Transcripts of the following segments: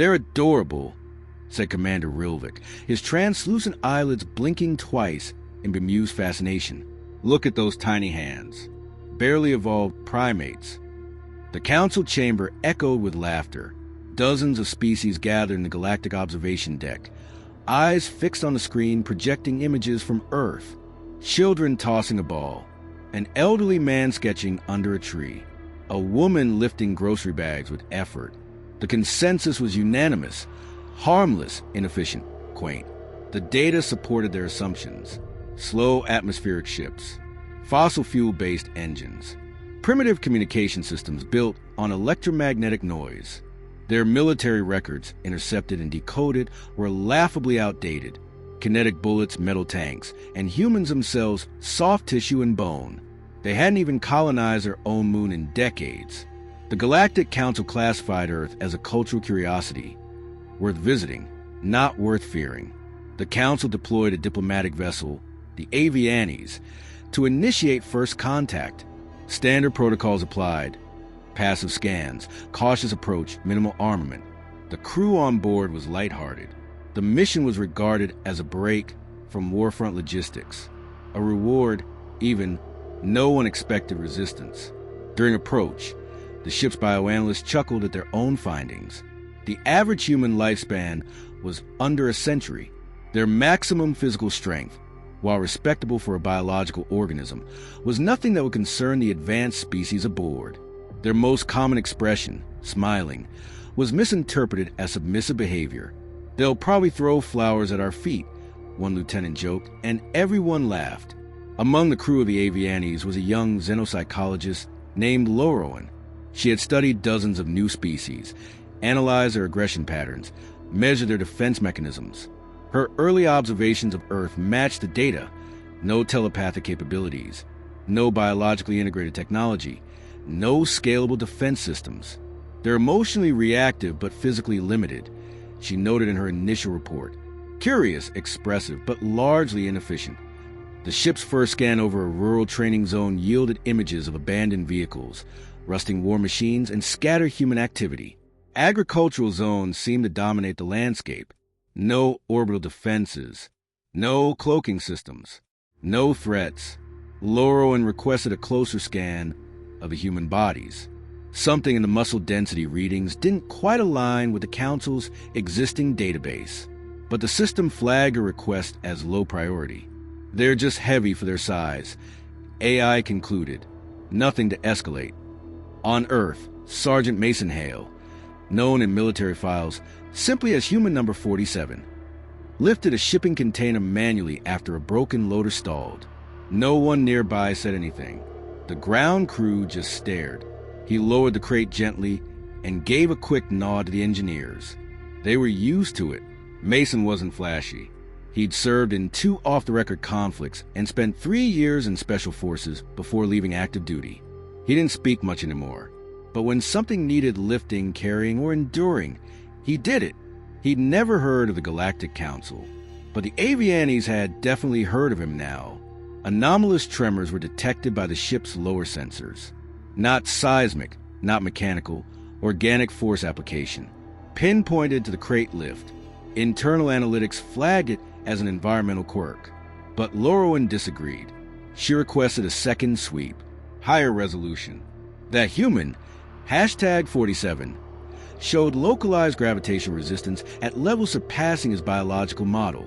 "They're adorable," said Commander Rilvik, his translucent eyelids blinking twice in bemused fascination. "Look at those tiny hands. Barely evolved primates." The council chamber echoed with laughter. Dozens of species gathered in the galactic observation deck, eyes fixed on the screen projecting images from Earth. Children tossing a ball, an elderly man sketching under a tree, a woman lifting grocery bags with effort. The consensus was unanimous: harmless, inefficient, quaint. The data supported their assumptions: slow atmospheric ships, fossil fuel-based engines, primitive communication systems built on electromagnetic noise. Their military records, intercepted and decoded, were laughably outdated. Kinetic bullets, metal tanks, and humans themselves soft tissue and bone. They hadn't even colonized their own moon in decades. The Galactic Council classified Earth as a cultural curiosity, worth visiting, not worth fearing. The Council deployed a diplomatic vessel, the Avianes, to initiate first contact. Standard protocols applied: passive scans, cautious approach, minimal armament. The crew on board was lighthearted. The mission was regarded as a break from warfront logistics, a reward, even no one expected resistance. During approach, the ship's bioanalysts chuckled at their own findings. The average human lifespan was under a century. Their maximum physical strength, while respectable for a biological organism, was nothing that would concern the advanced species aboard. Their most common expression, smiling, was misinterpreted as submissive behavior. "They'll probably throw flowers at our feet," one lieutenant joked, and everyone laughed. Among the crew of the Avianes was a young xenopsychologist named Lorowan. She had studied dozens of new species, analyzed their aggression patterns, measured their defense mechanisms. Her early observations of Earth matched the data: no telepathic capabilities, no biologically integrated technology, no scalable defense systems. They're emotionally reactive but physically limited, she noted in her initial report. Curious, expressive, but largely inefficient. The ship's first scan over a rural training zone yielded images of abandoned vehicles, rusting war machines, and scattered human activity. Agricultural zones seemed to dominate the landscape. No orbital defenses, no cloaking systems, no threats. Lorowan requested a closer scan of the human bodies. Something in the muscle density readings didn't quite align with the Council's existing database, but the system flagged a request as low priority. "They're just heavy for their size," AI concluded. "Nothing to escalate." On Earth, Sergeant Mason Hale, known in military files simply as Human Number 47, lifted a shipping container manually after a broken loader stalled. No one nearby said anything. The ground crew just stared. He lowered the crate gently and gave a quick nod to the engineers. They were used to it. Mason wasn't flashy. He'd served in 2 off-the-record conflicts and spent 3 years in special forces before leaving active duty. He didn't speak much anymore, but when something needed lifting, carrying, or enduring, he did it. He'd never heard of the Galactic Council, but the Avianes had definitely heard of him now. Anomalous tremors were detected by the ship's lower sensors. Not seismic, not mechanical, organic force application. Pinpointed to the crate lift. Internal analytics flagged it as an environmental quirk. But Lorowan disagreed. She requested a second sweep, higher resolution. That human, #47, showed localized gravitation resistance at levels surpassing his biological model,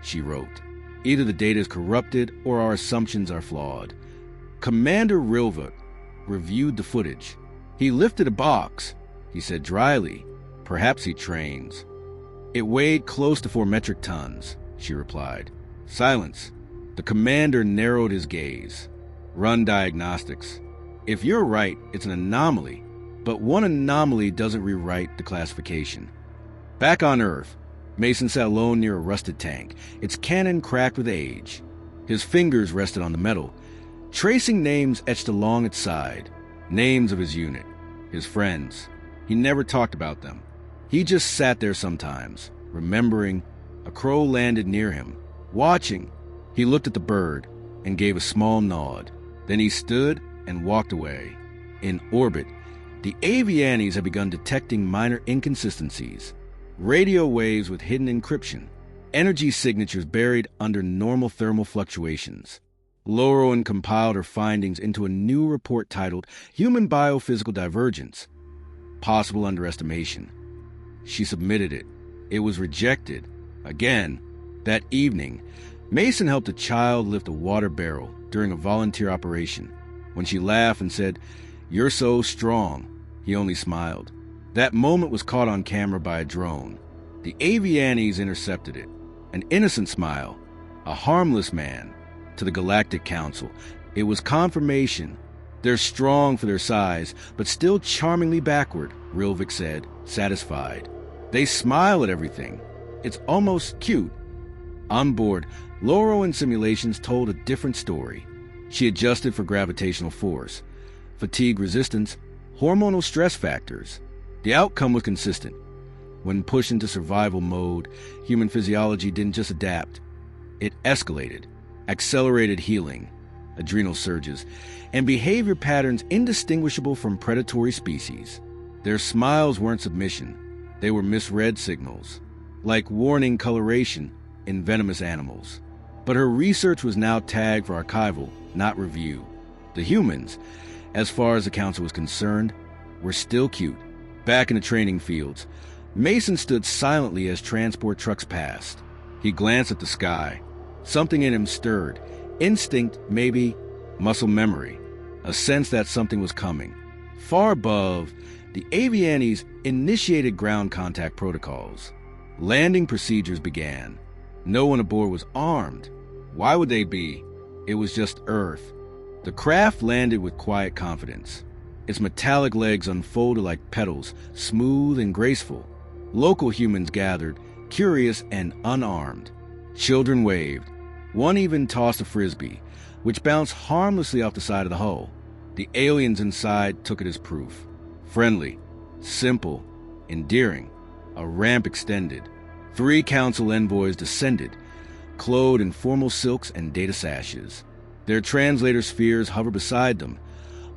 she wrote. Either the data is corrupted or our assumptions are flawed. Commander Rilvik reviewed the footage. He lifted a box, he said dryly. Perhaps he trains. It weighed close to 4 metric tons, she replied. Silence. The commander narrowed his gaze. Run diagnostics. If you're right, it's an anomaly. But one anomaly doesn't rewrite the classification. Back on Earth, Mason sat alone near a rusted tank, its cannon cracked with age. His fingers rested on the metal, tracing names etched along its side. Names of his unit, his friends. He never talked about them. He just sat there sometimes, remembering. A crow landed near him, watching. He looked at the bird and gave a small nod. Then he stood and walked away. In orbit, the Avianes had begun detecting minor inconsistencies. radio waves with hidden encryption, energy signatures buried under normal thermal fluctuations. Lauren compiled her findings into a new report titled Human Biophysical Divergence, Possible Underestimation. She submitted it. It was rejected. Again. That evening, Mason helped a child lift a water barrel during a volunteer operation. When she laughed and said, "You're so strong," he only smiled. That moment was caught on camera by a drone. The Avianis intercepted it. An innocent smile, a harmless man. To the Galactic Council, it was confirmation. They're strong for their size, but still charmingly backward, Rilvik said, satisfied. They smile at everything. It's almost cute. On board, Laurel and simulations told a different story. She adjusted for gravitational force, fatigue resistance, hormonal stress factors. The outcome was consistent. When pushed into survival mode, human physiology didn't just adapt. It escalated, accelerated healing, adrenal surges, and behavior patterns indistinguishable from predatory species. Their smiles weren't submission. They were misread signals, like warning coloration in venomous animals. But her research was now tagged for archival, not review. The humans, as far as the council was concerned, were still cute. Back in the training fields, Mason stood silently as transport trucks passed. He glanced at the sky. Something in him stirred. Instinct, maybe, muscle memory. A sense that something was coming. Far above, the Avianis initiated ground contact protocols. Landing procedures began. No one aboard was armed. Why would they be? It was just Earth. The craft landed with quiet confidence. Its metallic legs unfolded like petals, smooth and graceful. Local humans gathered, curious and unarmed. Children waved. One even tossed a frisbee, which bounced harmlessly off the side of the hull. The aliens inside took it as proof. Friendly, simple, endearing. A ramp extended. 3 council envoys descended, clothed in formal silks and data sashes. Their translator spheres hovered beside them,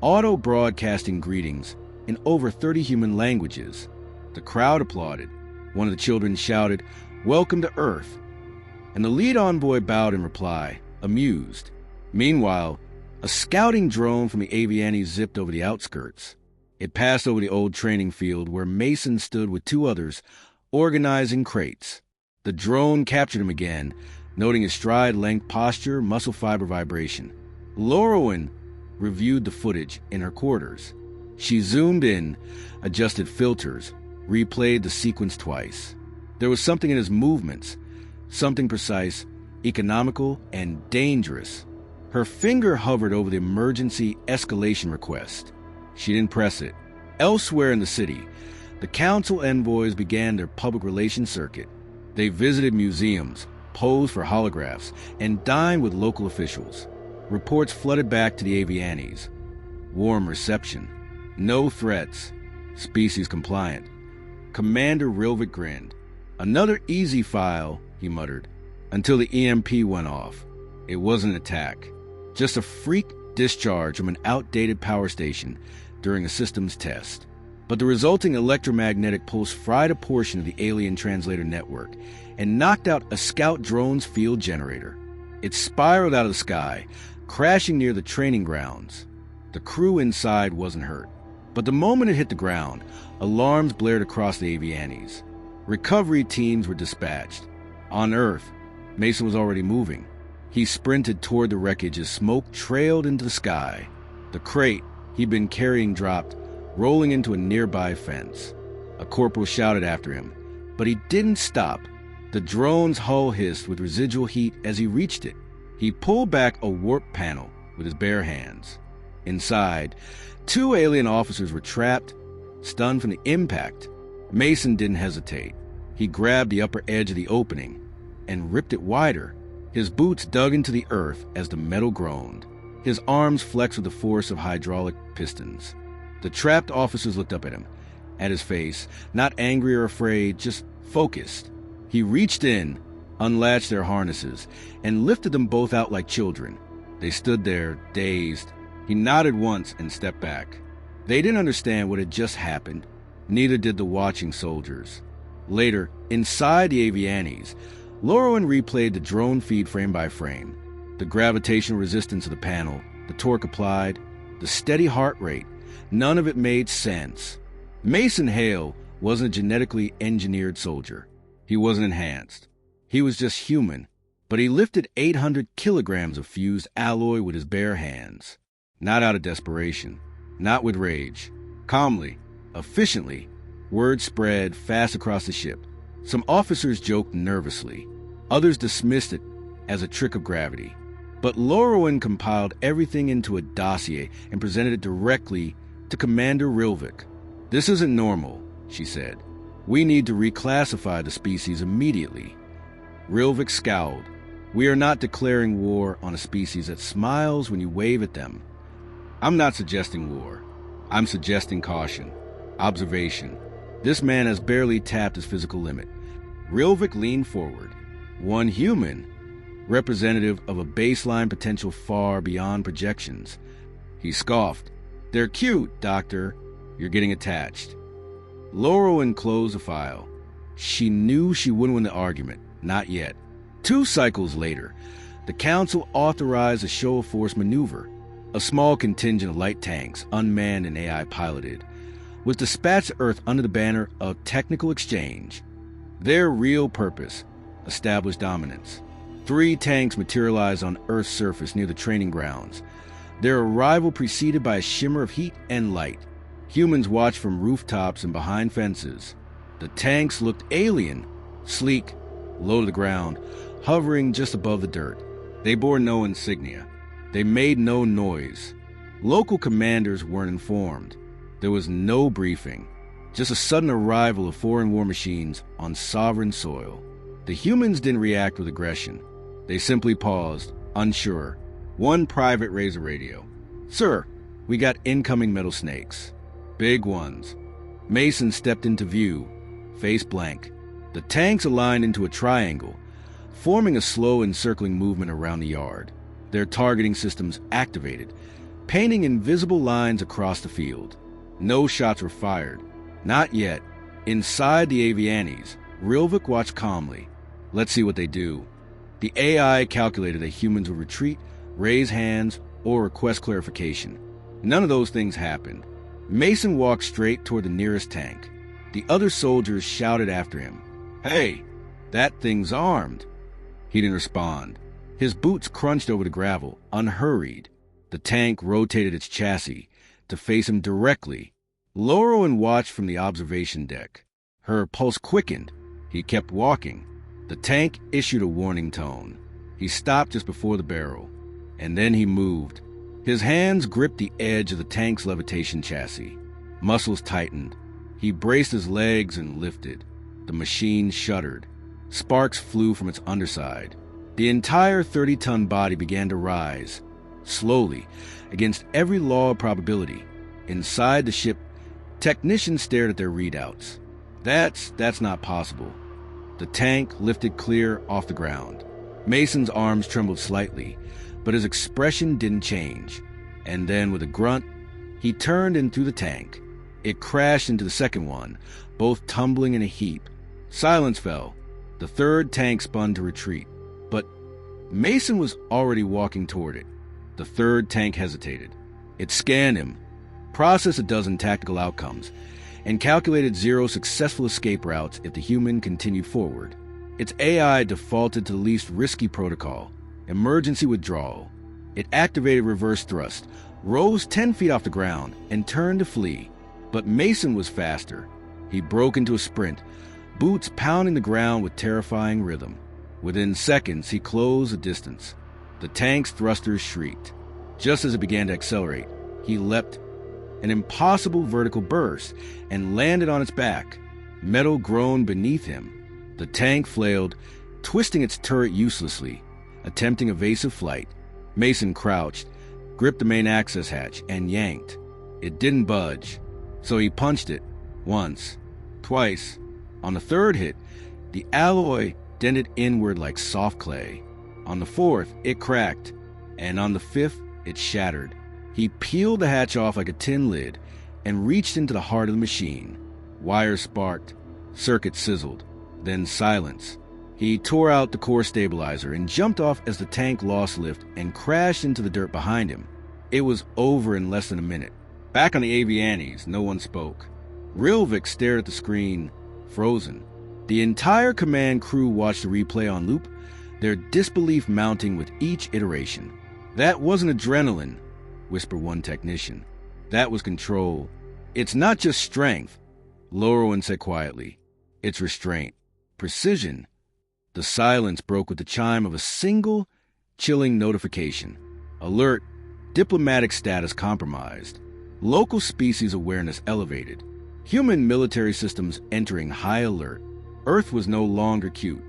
auto-broadcasting greetings in over 30 human languages. The crowd applauded. One of the children shouted, "Welcome to Earth." And the lead envoy bowed in reply, amused. Meanwhile, a scouting drone from the Aviani zipped over the outskirts. It passed over the old training field where Mason stood with 2 others, organizing crates. The drone captured him again, noting his stride-length posture, muscle fiber vibration. Lauren reviewed the footage in her quarters. She zoomed in, adjusted filters, replayed the sequence twice. There was something in his movements, something precise, economical, and dangerous. Her finger hovered over the emergency escalation request. She didn't press it. Elsewhere in the city, the council envoys began their public relations circuit. They visited museums, posed for holographs, and dined with local officials. Reports flooded back to the Avianis. Warm reception. No threats. Species compliant. Commander Rilvik grinned. "Another easy file," he muttered, until the EMP went off. It wasn't an attack, just a freak discharge from an outdated power station during a systems test. But the resulting electromagnetic pulse fried a portion of the alien translator network and knocked out a scout drone's field generator. It spiraled out of the sky, crashing near the training grounds. The crew inside wasn't hurt. But the moment it hit the ground, alarms blared across the Avianis. Recovery teams were dispatched. On Earth, Mason was already moving. He sprinted toward the wreckage as smoke trailed into the sky. The crate he'd been carrying dropped, rolling into a nearby fence. A corporal shouted after him, but he didn't stop. The drone's hull hissed with residual heat as he reached it. He pulled back a warp panel with his bare hands. Inside, 2 alien officers were trapped, stunned from the impact. Mason didn't hesitate. He grabbed the upper edge of the opening and ripped it wider. His boots dug into the earth as the metal groaned. His arms flexed with the force of hydraulic pistons. The trapped officers looked up at him, at his face, not angry or afraid, just focused. He reached in, unlatched their harnesses, and lifted them both out like children. They stood there, dazed. He nodded once and stepped back. They didn't understand what had just happened. Neither did the watching soldiers. Later, inside the Avianes, Lorwyn replayed the drone feed frame by frame. The gravitational resistance of the panel, the torque applied, the steady heart rate, none of it made sense. Mason Hale wasn't a genetically engineered soldier. He wasn't enhanced. He was just human, but he lifted 800 kilograms of fused alloy with his bare hands. Not out of desperation, not with rage. Calmly, efficiently, word spread fast across the ship. Some officers joked nervously. Others dismissed it as a trick of gravity. But Lorwyn compiled everything into a dossier and presented it directly to Commander Rilvik. "This isn't normal," she said. "We need to reclassify the species immediately." Rilvik scowled. "We are not declaring war on a species that smiles when you wave at them." "I'm not suggesting war. I'm suggesting caution. Observation. This man has barely tapped his physical limit." Rilvik leaned forward. One human, representative of a baseline potential far beyond projections. He scoffed. "They're cute, Doctor. You're getting attached." Lorwyn closed the file. She knew she wouldn't win the argument. Not yet. 2 cycles later, the Council authorized a show-of-force maneuver. A small contingent of light tanks, unmanned and AI-piloted, was dispatched to Earth under the banner of technical exchange. Their real purpose: establish dominance. 3 tanks materialized on Earth's surface near the training grounds, their arrival preceded by a shimmer of heat and light. Humans watched from rooftops and behind fences. The tanks looked alien, sleek, low to the ground, hovering just above the dirt. They bore no insignia. They made no noise. Local commanders weren't informed. There was no briefing, just a sudden arrival of foreign war machines on sovereign soil. The humans didn't react with aggression. They simply paused, unsure. One private raised a radio. "Sir, we got incoming metal snakes. Big ones." Mason stepped into view, face blank. The tanks aligned into a triangle, forming a slow encircling movement around the yard. Their targeting systems activated, painting invisible lines across the field. No shots were fired. Not yet. Inside the Avianes, Rilvik watched calmly. Let's see what they do. The AI calculated that humans would retreat, raise hands, or request clarification. None of those things happened. Mason walked straight toward the nearest tank. The other soldiers shouted after him. "Hey, that thing's armed." He didn't respond. His boots crunched over the gravel, unhurried. The tank rotated its chassis to face him directly. Lorwyn watched from the observation deck. Her pulse quickened. He kept walking. The tank issued a warning tone. He stopped just before the barrel, and then he moved. His hands gripped the edge of the tank's levitation chassis. Muscles tightened. He braced his legs and lifted. The machine shuddered. Sparks flew from its underside. The entire 30-ton body began to rise, slowly, against every law of probability. Inside the ship, technicians stared at their readouts. That's not possible. The tank lifted clear off the ground. Mason's arms trembled slightly, but his expression didn't change. And then, with a grunt, he turned and threw the tank. It crashed into the second one, both tumbling in a heap. Silence fell. The third tank spun to retreat. But Mason was already walking toward it. The third tank hesitated. It scanned him, processed a dozen tactical outcomes, and calculated 0 successful escape routes if the human continued forward. Its AI defaulted to the least risky protocol, emergency withdrawal. It activated reverse thrust, rose 10 feet off the ground, and turned to flee. But Mason was faster. He broke into a sprint, boots pounding the ground with terrifying rhythm. Within seconds, he closed the distance. The tank's thrusters shrieked. Just as it began to accelerate, he leapt an impossible vertical burst and landed on its back. Metal groaned beneath him. The tank flailed, twisting its turret uselessly, attempting evasive flight. Mason crouched, gripped the main access hatch, and yanked. It didn't budge, so he punched it, once, twice. On the third hit, the alloy dented inward like soft clay. On the fourth, it cracked, and on the fifth, it shattered. He peeled the hatch off like a tin lid and reached into the heart of the machine. Wires sparked, Circuit sizzled, then silence. He tore out the core stabilizer and jumped off as the tank lost lift and crashed into the dirt behind him. It was over in less than a minute. Back on the Avianes, no one spoke. Rilvik stared at the screen, frozen. The entire command crew watched the replay on loop, their disbelief mounting with each iteration. "That wasn't adrenaline," whispered one technician. "That was control. It's not just strength," Lorwyn said quietly. "It's restraint. Precision." The silence broke with the chime of a single, chilling notification. Alert. Diplomatic status compromised. Local species awareness elevated. Human military systems entering high alert. Earth was no longer cute.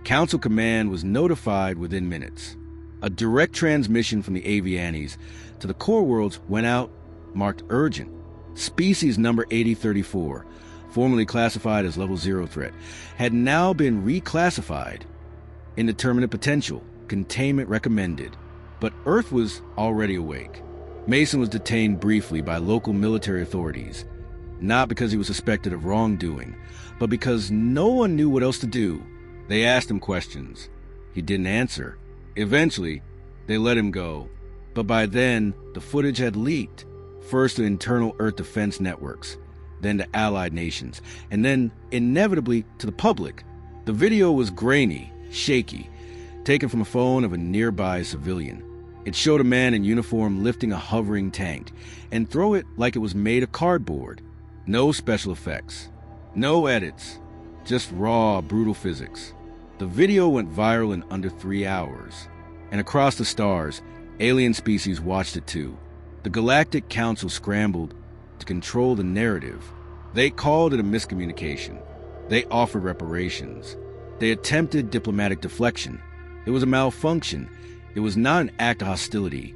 Council command was notified within minutes. A direct transmission from the Avianes to the core worlds went out, marked urgent. Species number 8034, formerly classified as level 0 threat, had now been reclassified. Indeterminate potential, containment recommended. But Earth was already awake. Mason was detained briefly by local military authorities, not because he was suspected of wrongdoing, but because no one knew what else to do. They asked him questions. He didn't answer. Eventually, they let him go. But by then, the footage had leaked, first to internal Earth defense networks, then to allied nations, and then, inevitably, to the public. The video was grainy, shaky, taken from a phone of a nearby civilian. It showed a man in uniform lifting a hovering tank and throw it like it was made of cardboard. No special effects. No edits. Just raw, brutal physics. The video went viral in under 3 hours. And across the stars, alien species watched it too. The Galactic Council scrambled to control the narrative. They called it a miscommunication. They offered reparations. They attempted diplomatic deflection. It was a malfunction. It was not an act of hostility.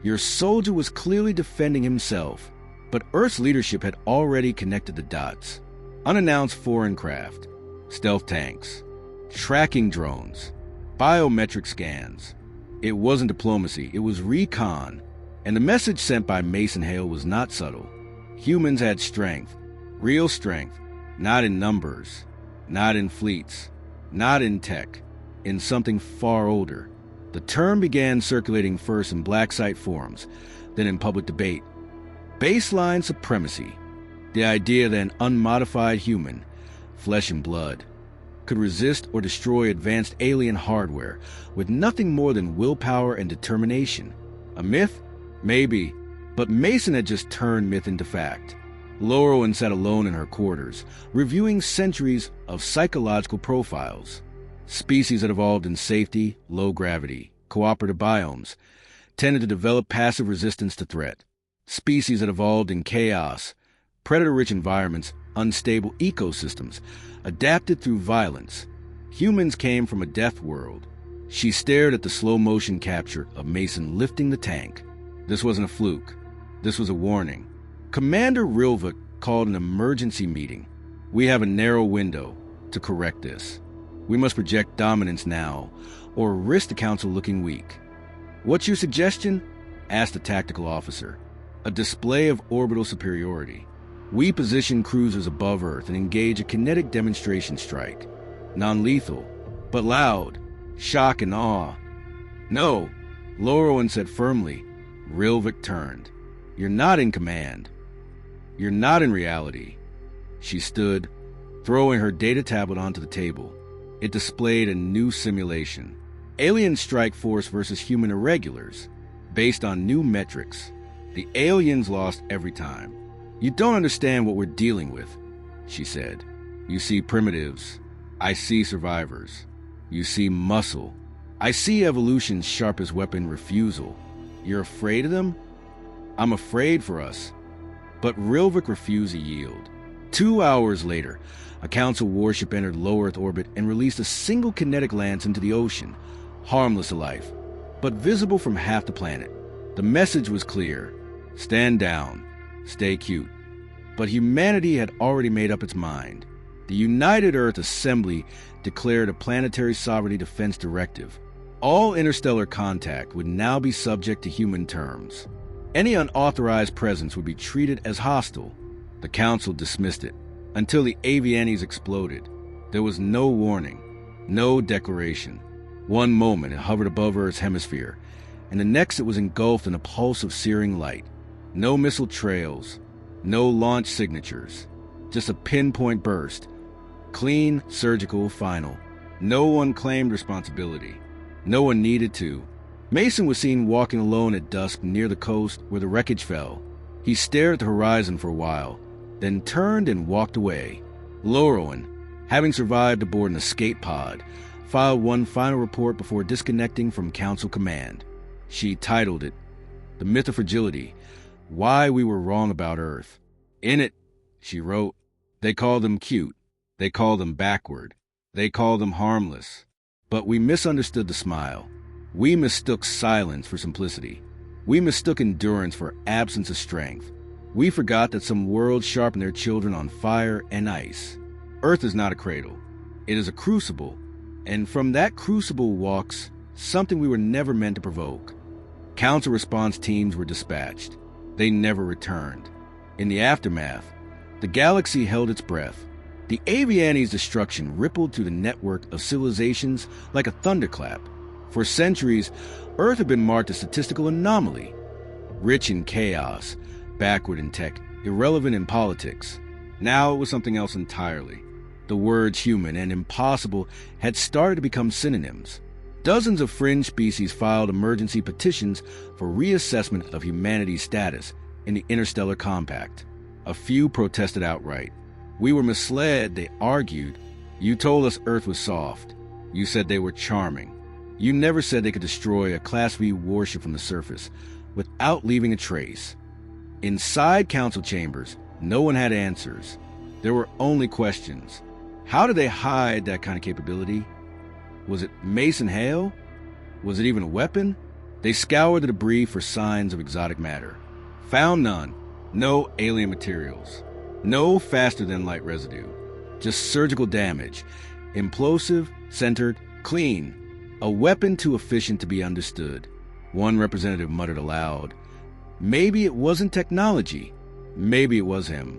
Your soldier was clearly defending himself. But Earth's leadership had already connected the dots. Unannounced foreign craft, stealth tanks, tracking drones, biometric scans. It wasn't diplomacy, it was recon. And the message sent by Mason Hale was not subtle. Humans had strength, real strength, not in numbers, not in fleets, not in tech, in something far older. The term began circulating first in black site forums, then in public debate. Baseline supremacy. The idea that an unmodified human, flesh and blood, could resist or destroy advanced alien hardware with nothing more than willpower and determination. A myth? Maybe. But Mason had just turned myth into fact. Lorwyn sat alone in her quarters, reviewing centuries of psychological profiles. Species that evolved in safety, low gravity, cooperative biomes, tended to develop passive resistance to threat. Species that evolved in chaos, predator-rich environments, unstable ecosystems, adapted through violence. Humans came from a death world. She stared at the slow-motion capture of Mason lifting the tank. This wasn't a fluke. This was a warning. Commander Rilvik called an emergency meeting. We have a narrow window to correct this. We must project dominance now, or risk the Council looking weak. "What's your suggestion?" asked the tactical officer. "A display of orbital superiority. We position cruisers above Earth and engage a kinetic demonstration strike. Non-lethal, but loud. Shock and awe." "No," Lorwyn said firmly. Rilvik turned. "You're not in command. You're not in reality." She stood, throwing her data tablet onto the table. It displayed a new simulation. Alien strike force versus human irregulars, based on new metrics. The aliens lost every time. "You don't understand what we're dealing with," she said. "You see primitives. I see survivors. You see muscle. I see evolution's sharpest weapon, refusal. You're afraid of them? I'm afraid for us." But Rilvik refused to yield. 2 hours later, a Council warship entered low Earth orbit and released a single kinetic lance into the ocean, harmless to life, but visible from half the planet. The message was clear. Stand down. Stay cute. But humanity had already made up its mind. The United Earth Assembly declared a planetary sovereignty defense directive. All interstellar contact would now be subject to human terms. Any unauthorized presence would be treated as hostile. The Council dismissed it. until the Avianes exploded. There was no warning, no declaration. One moment it hovered above Earth's hemisphere, and the next it was engulfed in a pulse of searing light. No missile trails, no launch signatures, just a pinpoint burst. Clean, surgical, final. No one claimed responsibility. No one needed to. Mason was seen walking alone at dusk near the coast where the wreckage fell. He stared at the horizon for a while, then turned and walked away. Laureline, having survived aboard an escape pod, filed one final report before disconnecting from Council Command. She titled it, "The Myth of Fragility, Why We Were Wrong About Earth." In it, she wrote, "They call them cute. They call them backward. They call them harmless. But we misunderstood the smile. We mistook silence for simplicity. We mistook endurance for absence of strength. We forgot that some worlds sharpen their children on fire and ice. Earth is not a cradle. It is a crucible. And from that crucible walks something we were never meant to provoke." Council response teams were dispatched. They never returned. In the aftermath, the galaxy held its breath. The Avianes' destruction rippled through the network of civilizations like a thunderclap. For centuries, Earth had been marked a statistical anomaly. Rich in chaos, backward in tech, irrelevant in politics. Now it was something else entirely. The words human and impossible had started to become synonyms. Dozens of fringe species filed emergency petitions for reassessment of humanity's status in the Interstellar Compact. A few protested outright. "We were misled," they argued. "You told us Earth was soft. You said they were charming. You never said they could destroy a Class V warship from the surface without leaving a trace." Inside council chambers, no one had answers. There were only questions. How did they hide that kind of capability? Was it Mason hail? Was it even a weapon? They scoured the debris for signs of exotic matter. Found none. No alien materials. No faster-than-light residue. Just surgical damage. Implosive, centered, clean. A weapon too efficient to be understood. One representative muttered aloud, "Maybe it wasn't technology. Maybe it was him."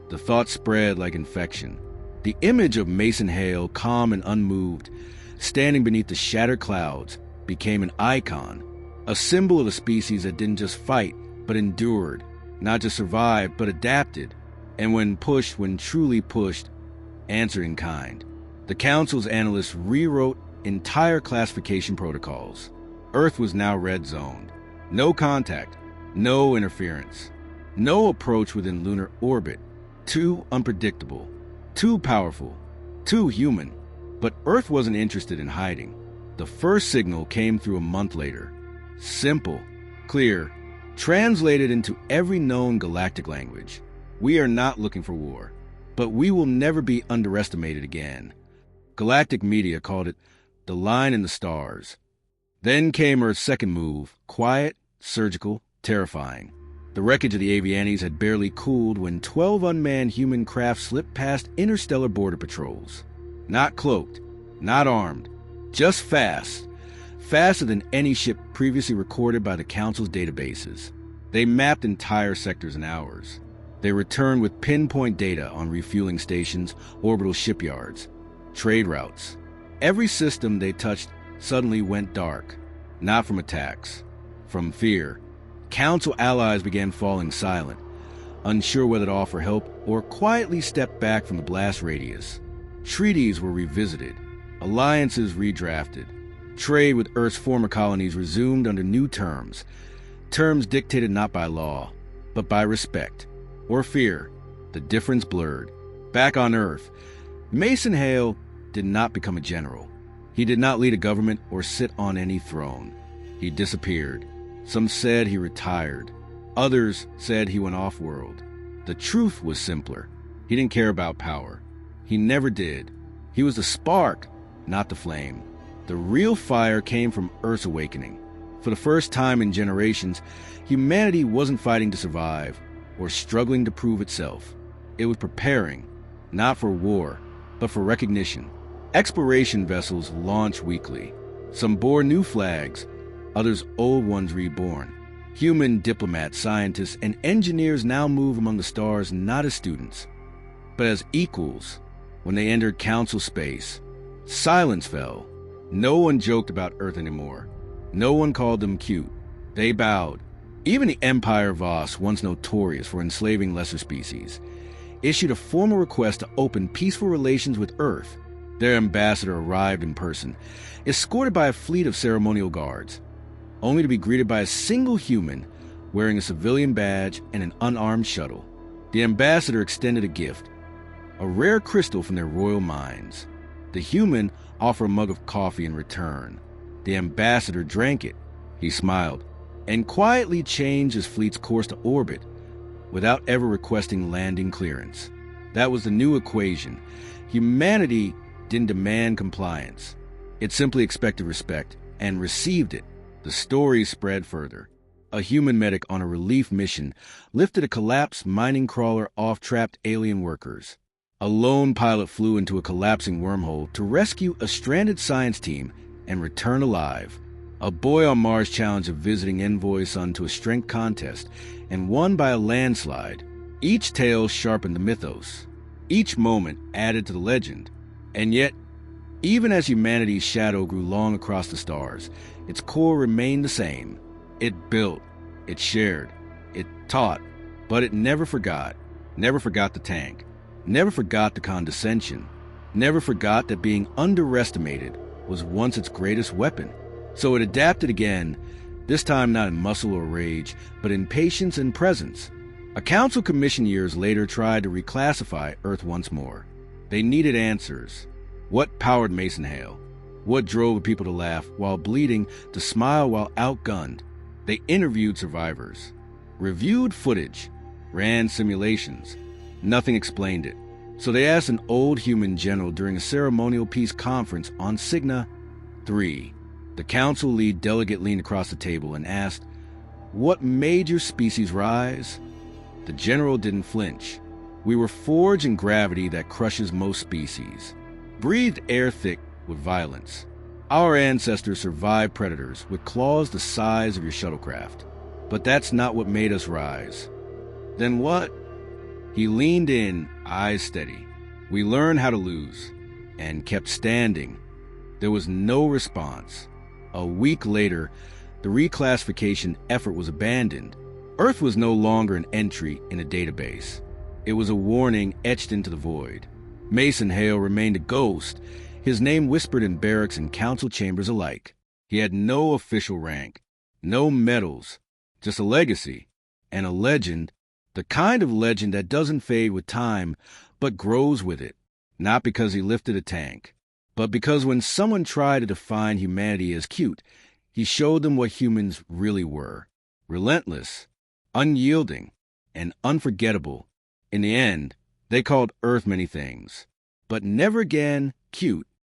The thought spread like infection. The image of Mason Hale, calm and unmoved, standing beneath the shattered clouds, became an icon, a symbol of a species that didn't just fight, but endured, not just survived, but adapted, and when pushed, when truly pushed, answered in kind. The Council's analysts rewrote entire classification protocols. Earth was now red zoned. No contact, no interference, no approach within lunar orbit. Too unpredictable, too powerful, too human. But Earth wasn't interested in hiding. The first signal came through a month later. Simple, clear, translated into every known galactic language. "We are not looking for war, but we will never be underestimated again." Galactic media called it the line in the stars. Then came Earth's second move, quiet, surgical, terrifying. The wreckage of the Avianes had barely cooled when 12 unmanned human craft slipped past interstellar border patrols. Not cloaked, not armed, just fast. Faster than any ship previously recorded by the Council's databases. They mapped entire sectors in hours. They returned with pinpoint data on refueling stations, orbital shipyards, trade routes. Every system they touched suddenly went dark. Not from attacks, from fear. Council allies began falling silent, unsure whether to offer help or quietly step back from the blast radius. Treaties were revisited, alliances redrafted. Trade with Earth's former colonies resumed under new terms. Terms dictated not by law, but by respect or fear. The difference blurred. Back on Earth, Mason Hale did not become a general. He did not lead a government or sit on any throne. He disappeared. Some said he retired. Others said he went off-world. The truth was simpler. He didn't care about power. He never did. He was the spark, not the flame. The real fire came from Earth's awakening. For the first time in generations, humanity wasn't fighting to survive or struggling to prove itself. It was preparing, not for war, but for recognition. Exploration vessels launched weekly. Some bore new flags, others old ones reborn. Human diplomats, scientists, and engineers now move among the stars not as students, But as equals, when they entered council space, silence fell. No one joked about Earth anymore. No one called them cute. They bowed. Even the Empire Voss, once notorious for enslaving lesser species, issued a formal request to open peaceful relations with Earth. Their ambassador arrived in person, escorted by a fleet of ceremonial guards, only to be greeted by a single human wearing a civilian badge and an unarmed shuttle. The ambassador extended a gift, a rare crystal from their royal mines. The human offered a mug of coffee in return. The ambassador drank it. He smiled and quietly changed his fleet's course to orbit without ever requesting landing clearance. That was the new equation. Humanity didn't demand compliance. It simply expected respect and received it. The story spread further. A human medic on a relief mission lifted a collapsed mining crawler off trapped alien workers. A lone pilot flew into a collapsing wormhole to rescue a stranded science team and return alive. A boy on Mars challenged a visiting envoy's son to a strength contest and won by a landslide. Each tale sharpened the mythos. Each moment added to the legend. And yet, even as humanity's shadow grew long across the stars, its core remained the same. It built, it shared, it taught, but it never forgot. Never forgot the tank. Never forgot the condescension. Never forgot that being underestimated was once its greatest weapon. So it adapted again, this time not in muscle or rage, but in patience and presence. A council commission years later tried to reclassify Earth once more. They needed answers. What powered Mason Hale? What drove the people to laugh while bleeding, to smile while outgunned? They interviewed survivors, reviewed footage, ran simulations. Nothing explained it. So they asked an old human general during a ceremonial peace conference on Cygna 3. The council lead delegate leaned across the table and asked, "What made your species rise?" The general didn't flinch. "We were forged in gravity that crushes most species, breathed air thick with violence. Our ancestors survived predators with claws the size of your shuttlecraft. But that's not what made us rise." "Then what?" He leaned in, eyes steady. "We learned how to lose, and kept standing." There was no response. A week later, the reclassification effort was abandoned. Earth was no longer an entry in a database. It was a warning etched into the void. Mason Hale remained a ghost, his name whispered in barracks and council chambers alike. He had no official rank, no medals, just a legacy, and a legend, the kind of legend that doesn't fade with time, but grows with it, not because he lifted a tank, but because when someone tried to define humanity as cute, he showed them what humans really were: relentless, unyielding, and unforgettable. In the end, they called Earth many things, but never again cute.